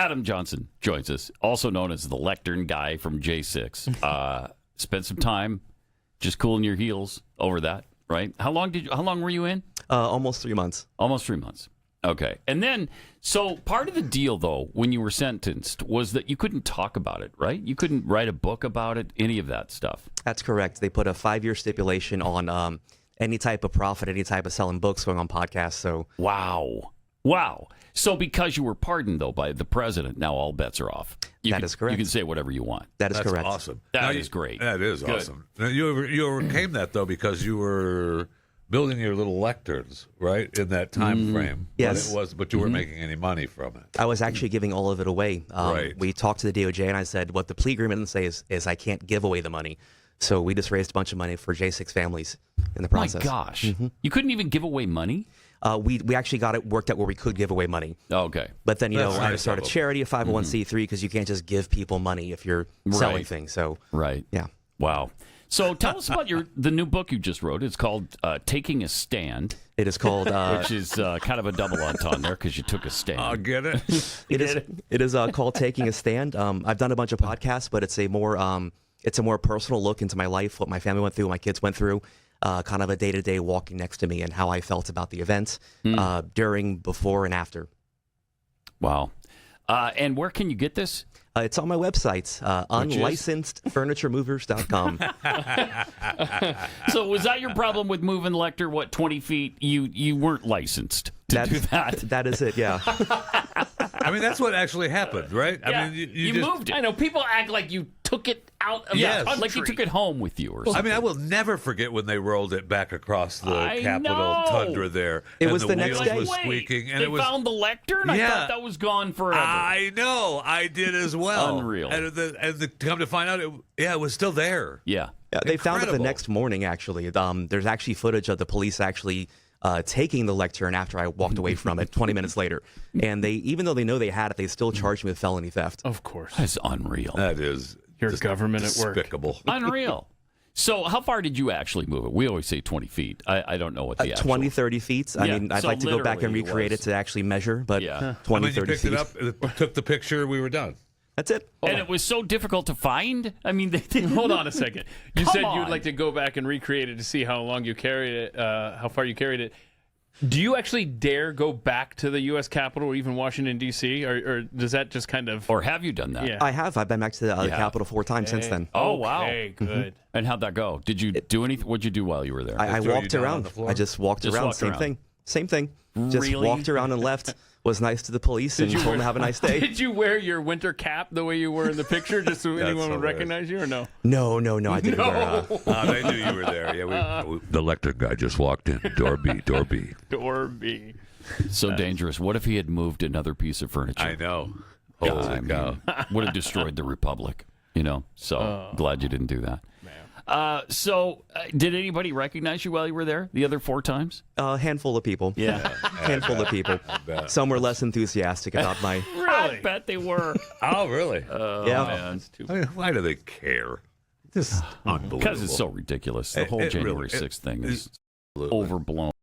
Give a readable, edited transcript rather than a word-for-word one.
Adam Johnson joins us, also known as the lectern guy from J6. Spent some time just cooling your heels over that, right? How long were you in? Almost 3 months. Almost 3 months. Okay. And then, so part of the deal, though, when you were sentenced was that you couldn't talk about it, right? You couldn't write a book about it, any of that stuff. That's correct. They put a 5-year stipulation on any type of profit, any type of selling books, going on podcasts. So Wow. So because you were pardoned, though, by the president, now all bets are off. That is correct. You can say whatever you want. That's correct. Awesome. That is great. That is Good. awesome. Now, you overcame that, though, because you were building your little lecterns, right, in that time frame. Yes. But you weren't making any money from it. I was actually giving all of it away. Right. We talked to the DOJ, and I said, what the plea agreement doesn't say is I can't give away the money. So we just raised a bunch of money for J6 families in the process. My gosh. You couldn't even give away money? We actually got it worked out where we could give away money. Okay. But then, That's I nice started of a 'em. charity, a 501c3, because you can't just give people money if you're selling Right. things. So, Right. yeah. Wow. So tell us about the new book you just wrote. It's called Taking a Stand, It is called... which is kind of a double entendre there because you took a stand. I'll get it. It is called Taking a Stand. I've done a bunch of podcasts, but it's a more personal look into my life, what my family went through, what my kids went through, kind of a day-to-day walking next to me and how I felt about the events during, before, and after. Wow. And where can you get this? It's on my website, unlicensedfurnituremovers.com. So was that your problem with moving Lecter, 20 feet? You weren't licensed to do that. That is it, yeah. I mean, that's what actually happened, right? Yeah, I mean, you just moved it. I know people act like you took it out of Yes. the country. Like you took it home with you or something. I mean, I will never forget when they rolled it back across the I Capitol know. tundra there. It and was the wheels next day. was Wait, squeaking, and they it was. found the lectern? I Yeah. thought that was gone forever. I know, I did as well. Unreal. And come to find out, it was still there. Yeah. Yeah, they found it the Incredible. next morning, actually. There's actually footage of the police actually taking the lectern after I walked away from it 20 minutes later. And even though they know they had it, they still charged me with felony theft. Of course. That's unreal. That is Your just government at work. despicable. Unreal. So how far did you actually move it? We always say 20 feet. I don't know what the actual... 20, 30 feet. I Yeah, mean, I'd so like to go back and literally it recreate was. it to actually measure, but Yeah. 20, And then you 30 picked feet. it up, took the picture, we were done. That's it. And it was so difficult to find? I mean, they didn't... Hold on a second. You Come said on. you'd like to go back and recreate it to see how long you carried it, how far you carried it. Do you actually dare go back to the U.S. Capitol or even Washington, D.C., or does that just kind of... Or have you done that? Yeah. I have. I've been back to the Yeah. Capitol 4 times since then. Oh, wow. Okay, good. And how'd that go? Did you do anything? What'd you do while you were there? I throw you walked down on around. the floor? I just walked Just around. walked Same around. thing. Same thing. Just Really? walked around and left. Was nice to the police and told them to have a nice day. Did you wear your winter cap the way you were in the picture just so anyone would hilarious. recognize you or no? No, I didn't wear They knew you were there. Yeah, the lectern guy just walked in. Door B, door B. Or B. So dangerous. What if he had moved another piece of furniture? I know. Yeah, Holy I mean, cow. would have destroyed the Republic, So glad you didn't do that. Did anybody recognize you while you were there the other 4 times? A handful of people. Yeah. Handful of people. bet. Some were less enthusiastic about my... I bet they were. Oh, really? yeah. Man. I mean, why do they care? Just unbelievable. Because it's so ridiculous. The whole It January really- 6th thing is overblown.